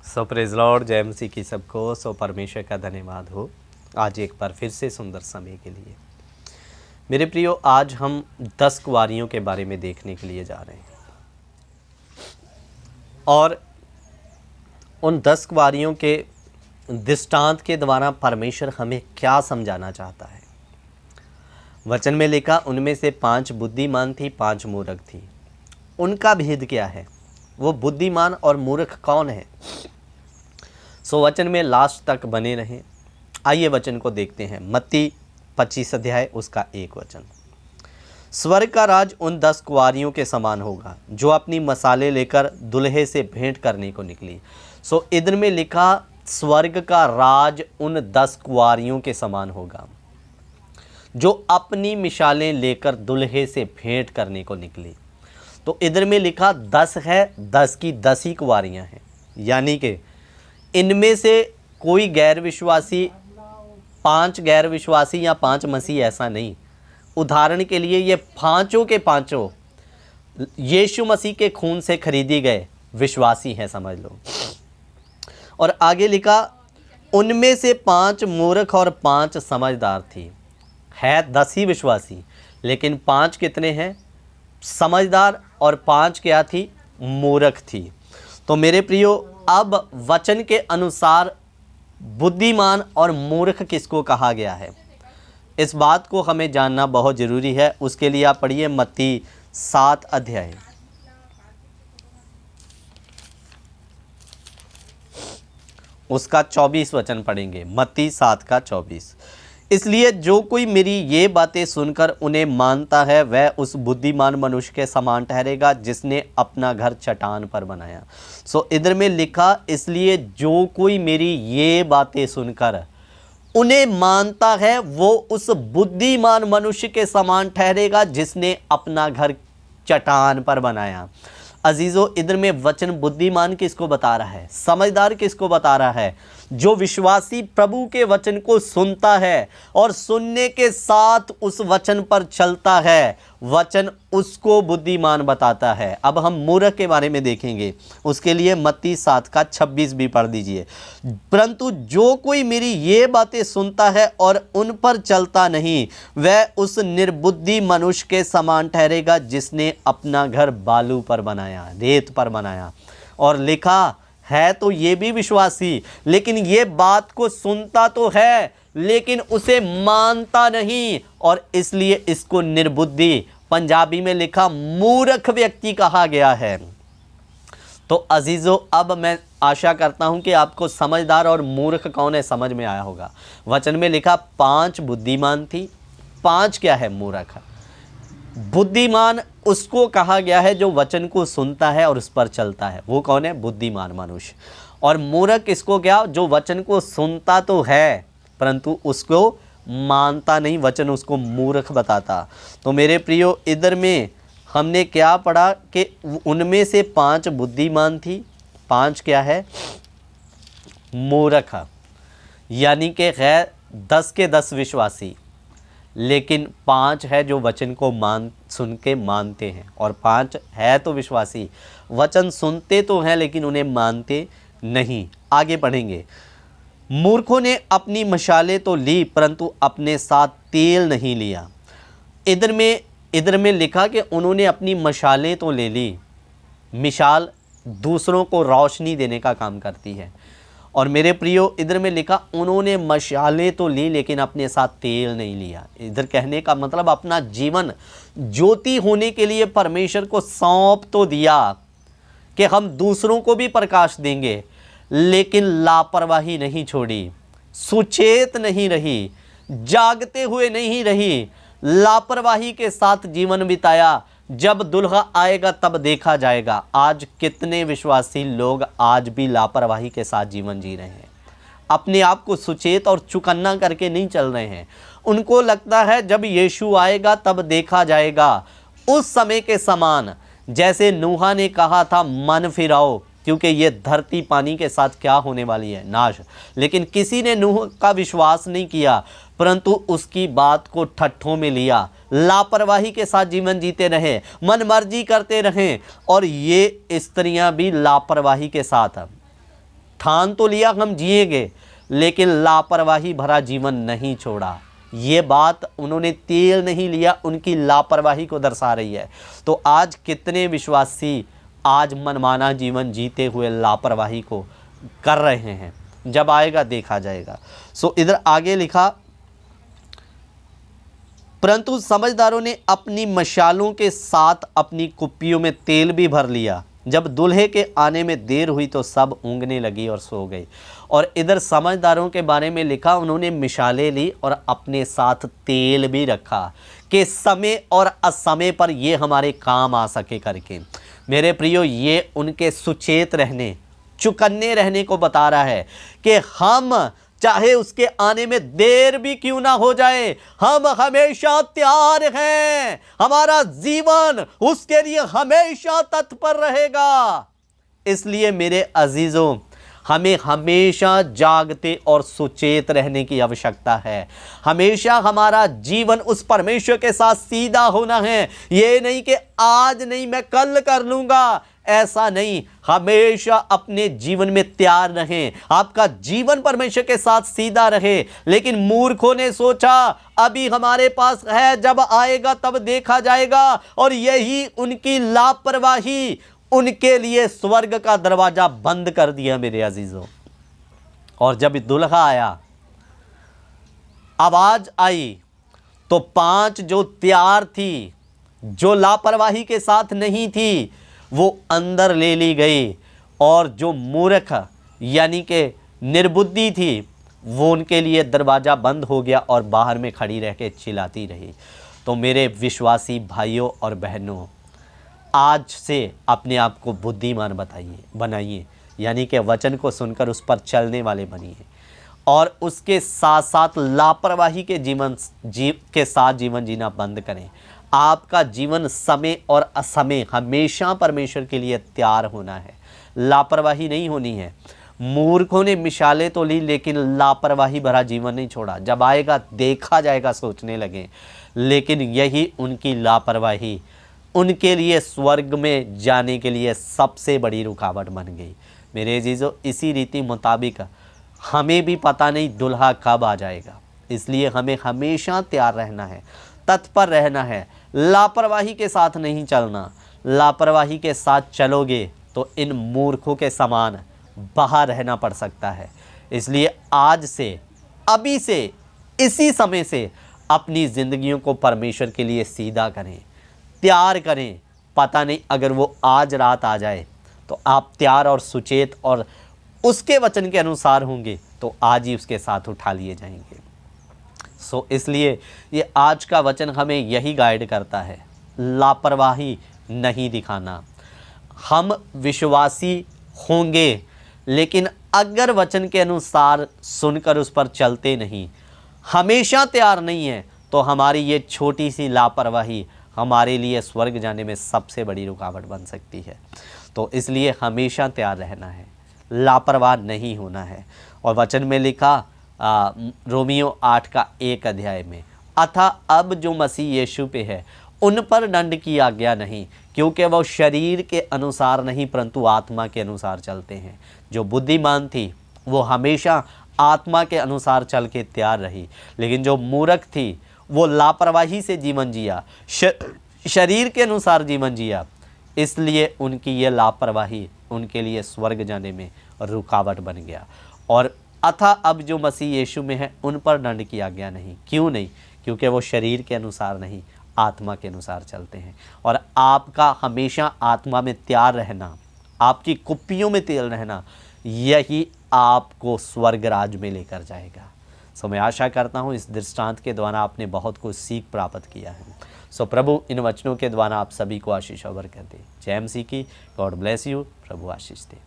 सो praise Lord, जय मसीह की सबको। सो परमेश्वर का धन्यवाद हो आज एक बार फिर से सुंदर समय के लिए। मेरे प्रियो, आज हम 10 कुंवारियों के बारे में देखने के लिए जा रहे हैं और उन 10 कुंवारियों के दृष्टांत के द्वारा परमेश्वर हमें क्या समझाना चाहता है। वचन में लिखा, उनमें से 5 बुद्धिमान थी, 5 मूर्ख थी। उनका भेद क्या है? वो बुद्धिमान और मूर्ख कौन है? सो वचन में लास्ट तक बने रहें। आइए वचन को देखते हैं। मत्ती 25 अध्याय उसका 1 वचन। स्वर्ग का राज उन 10 कुंवारियों के समान होगा जो अपनी मसाले लेकर दुल्हे से भेंट करने को निकली। सो इधर में लिखा, स्वर्ग का राज उन 10 कुंवारियों के समान होगा जो अपनी मिसालें लेकर दुल्हे से भेंट करने को निकली। तो इधर में लिखा 10 है, 10 की 10 ही कुंवारियां हैं, यानी कि इनमें से कोई गैर विश्वासी, 5 गैर विश्वासी या 5 मसीह ऐसा नहीं। उदाहरण के लिए ये पांचों के पांचों यीशु मसीह के खून से खरीदी गए विश्वासी हैं, समझ लो। और आगे लिखा, उनमें से 5 मूर्ख और 5 समझदार थी। है 10 ही विश्वासी, लेकिन 5 कितने हैं? समझदार, और 5 क्या थी? मूर्ख थी। तो मेरे प्रियो, अब वचन के अनुसार बुद्धिमान और मूर्ख किसको कहा गया है, इस बात को हमें जानना बहुत ज़रूरी है। उसके लिए आप पढ़िए मत्ती 7 अध्याय उसका 24 वचन पढ़ेंगे। मत्ती 7 का 24। इसलिए जो कोई मेरी ये बातें सुनकर उन्हें मानता है वह उस बुद्धिमान मनुष्य के समान ठहरेगा जिसने अपना घर चट्टान पर बनाया। सो इधर में लिखा, इसलिए जो कोई मेरी ये बातें सुनकर उन्हें मानता है वो उस बुद्धिमान मनुष्य के समान ठहरेगा जिसने अपना घर चट्टान पर बनाया। अजीज़ों, इधर में वचन बुद्धिमान किसको बता रहा है? समझदार किसको बता रहा है? जो विश्वासी प्रभु के वचन को सुनता है और सुनने के साथ उस वचन पर चलता है, वचन उसको बुद्धिमान बताता है। अब हम मूर्ख के बारे में देखेंगे। उसके लिए मत्ती 7 का 26 भी पढ़ दीजिए। परंतु जो कोई मेरी ये बातें सुनता है और उन पर चलता नहीं, वह उस निर्बुद्धि मनुष्य के समान ठहरेगा जिसने अपना घर बालू पर बनाया, रेत पर बनाया। और लिखा है तो ये भी विश्वासी, लेकिन ये बात को सुनता तो है लेकिन उसे मानता नहीं, और इसलिए इसको निर्बुद्धि, पंजाबी में लिखा मूर्ख व्यक्ति कहा गया है। तो अजीजों, अब मैं आशा करता हूं कि आपको समझदार और मूर्ख कौन है समझ में आया होगा। वचन में लिखा 5 बुद्धिमान थी, 5 क्या है? मूर्ख। बुद्धिमान उसको कहा गया है जो वचन को सुनता है और उस पर चलता है, वो कौन है? बुद्धिमान मनुष्य। और मूर्ख किसको क्या? जो वचन को सुनता तो है परंतु उसको मानता नहीं, वचन उसको मूर्ख बताता। तो मेरे प्रियो, इधर में हमने क्या पढ़ा कि उनमें से 5 बुद्धिमान थी, 5 क्या है? मूर्ख। यानी कि है 10 के 10 विश्वासी, लेकिन 5 है जो वचन को सुन के मानते हैं, और 5 है तो विश्वासी, वचन सुनते तो हैं लेकिन उन्हें मानते नहीं। आगे पढ़ेंगे। मूर्खों ने अपनी मशालें तो ली परंतु अपने साथ तेल नहीं लिया। इधर में लिखा कि उन्होंने अपनी मशालें तो ले ली। मिसाल दूसरों को रोशनी देने का काम करती है। और मेरे प्रियो, इधर में लिखा उन्होंने मशालें तो ली लेकिन अपने साथ तेल नहीं लिया। इधर कहने का मतलब अपना जीवन ज्योति होने के लिए परमेश्वर को सौंप तो दिया कि हम दूसरों को भी प्रकाश देंगे, लेकिन लापरवाही नहीं छोड़ी, सुचेत नहीं रही, जागते हुए नहीं रही, लापरवाही के साथ जीवन बिताया। जब दुल्हा आएगा तब देखा जाएगा। आज कितने विश्वासी लोग आज भी लापरवाही के साथ जीवन जी रहे हैं, अपने आप को सुचेत और चुकन्ना करके नहीं चल रहे हैं। उनको लगता है जब यीशु आएगा तब देखा जाएगा। उस समय के समान जैसे नूहा ने कहा था, मन फिराओ, क्योंकि ये धरती पानी के साथ क्या होने वाली है? नाश। लेकिन किसी ने नूह का विश्वास नहीं किया, परंतु उसकी बात को ठट्ठों में लिया, लापरवाही के साथ जीवन जीते रहे, मनमर्जी करते रहे। और ये स्त्रियां भी लापरवाही के साथ ठान तो लिया हम जिएंगे, लेकिन लापरवाही भरा जीवन नहीं छोड़ा। ये बात उन्होंने तेल नहीं लिया, उनकी लापरवाही को दर्शा रही है। तो आज कितने विश्वासी आज मनमाना जीवन जीते हुए लापरवाही को कर रहे हैं, जब आएगा देखा जाएगा। सो इधर आगे लिखा, परंतु समझदारों ने अपनी मशालों के साथ अपनी कुप्पियों में तेल भी भर लिया। जब दूल्हे के आने में देर हुई तो सब ऊँघने लगी और सो गई। और इधर समझदारों के बारे में लिखा, उन्होंने मिशालें ली और अपने साथ तेल भी रखा कि समय और असमय पर ये हमारे काम आ सके करके। मेरे प्रियो, ये उनके सुचेत रहने, चुकन्ने रहने को बता रहा है कि हम चाहे उसके आने में देर भी क्यों ना हो जाए, हम हमेशा तैयार हैं। हमारा जीवन उसके लिए हमेशा तत्पर रहेगा। इसलिए मेरे अजीजों, हमें हमेशा जागते और सुचेत रहने की आवश्यकता है। हमेशा हमारा जीवन उस परमेश्वर के साथ सीधा होना है। ये नहीं कि आज नहीं मैं कल कर लूँगा, ऐसा नहीं। हमेशा अपने जीवन में तैयार रहें, आपका जीवन परमेश्वर के साथ सीधा रहे। लेकिन मूर्खों ने सोचा अभी हमारे पास है, जब आएगा तब देखा जाएगा। और यही उनकी लापरवाही उनके लिए स्वर्ग का दरवाजा बंद कर दिया मेरे अजीजों। और जब दुल्हा आया, आवाज आई, तो 5 जो तैयार थी, जो लापरवाही के साथ नहीं थी, वो अंदर ले ली गई। और जो मूर्ख यानी कि निर्बुद्धि थी, वो उनके लिए दरवाज़ा बंद हो गया और बाहर में खड़ी रह के चिल्लाती रही। तो मेरे विश्वासी भाइयों और बहनों, आज से अपने आप को बुद्धिमान बनाइए, यानी कि वचन को सुनकर उस पर चलने वाले बनिए। और उसके साथ साथ लापरवाही के साथ जीवन जीना बंद करें। आपका जीवन समय और असमय हमेशा परमेश्वर के लिए तैयार होना है, लापरवाही नहीं होनी है। मूर्खों ने मिसालें तो ली, लेकिन लापरवाही भरा जीवन नहीं छोड़ा। जब आएगा देखा जाएगा सोचने लगे, लेकिन यही उनकी लापरवाही उनके लिए स्वर्ग में जाने के लिए सबसे बड़ी रुकावट बन गई। मेरे अजीजों, इसी रीति मुताबिक हमें भी पता नहीं दुल्हा कब आ जाएगा, इसलिए हमें हमेशा तैयार रहना है, तत्पर रहना है, लापरवाही के साथ नहीं चलना। लापरवाही के साथ चलोगे तो इन मूर्खों के समान बाहर रहना पड़ सकता है। इसलिए आज से, अभी से, इसी समय से अपनी ज़िंदगियों को परमेश्वर के लिए सीधा करें, तैयार करें। पता नहीं अगर वो आज रात आ जाए तो आप तैयार और सुचेत और उसके वचन के अनुसार होंगे तो आज ही उसके साथ उठा लिए जाएंगे। इसलिए ये आज का वचन हमें यही गाइड करता है, लापरवाही नहीं दिखाना। हम विश्वासी होंगे, लेकिन अगर वचन के अनुसार सुनकर उस पर चलते नहीं, हमेशा तैयार नहीं है, तो हमारी ये छोटी सी लापरवाही हमारे लिए स्वर्ग जाने में सबसे बड़ी रुकावट बन सकती है। तो इसलिए हमेशा तैयार रहना है, लापरवाह नहीं होना है। और वचन में लिखा रोमियो 8 में, अतः अब जो मसीह यीशु पे है उन पर दंड की आज्ञा नहीं, क्योंकि वह शरीर के अनुसार नहीं परंतु आत्मा के अनुसार चलते हैं। जो बुद्धिमान थी वो हमेशा आत्मा के अनुसार चल के तैयार रही, लेकिन जो मूर्ख थी वो लापरवाही से जीवन जिया, शरीर के अनुसार जीवन जिया। इसलिए उनकी ये लापरवाही उनके लिए स्वर्ग जाने में रुकावट बन गया। और अतः अब जो मसीह यीशु में है उन पर दंड की आज्ञा नहीं। क्यों नहीं? क्योंकि वो शरीर के अनुसार नहीं, आत्मा के अनुसार चलते हैं। और आपका हमेशा आत्मा में तैयार रहना, आपकी कुप्पियों में तेल रहना, यही आपको स्वर्ग राज में लेकर जाएगा। मैं आशा करता हूँ इस दृष्टांत के द्वारा आपने बहुत कुछ सीख प्राप्त किया है। प्रभु इन वचनों के द्वारा आप सभी को आशीष और बरकत दे। जय मसीह की। God bless you. Prabhu Ashish they.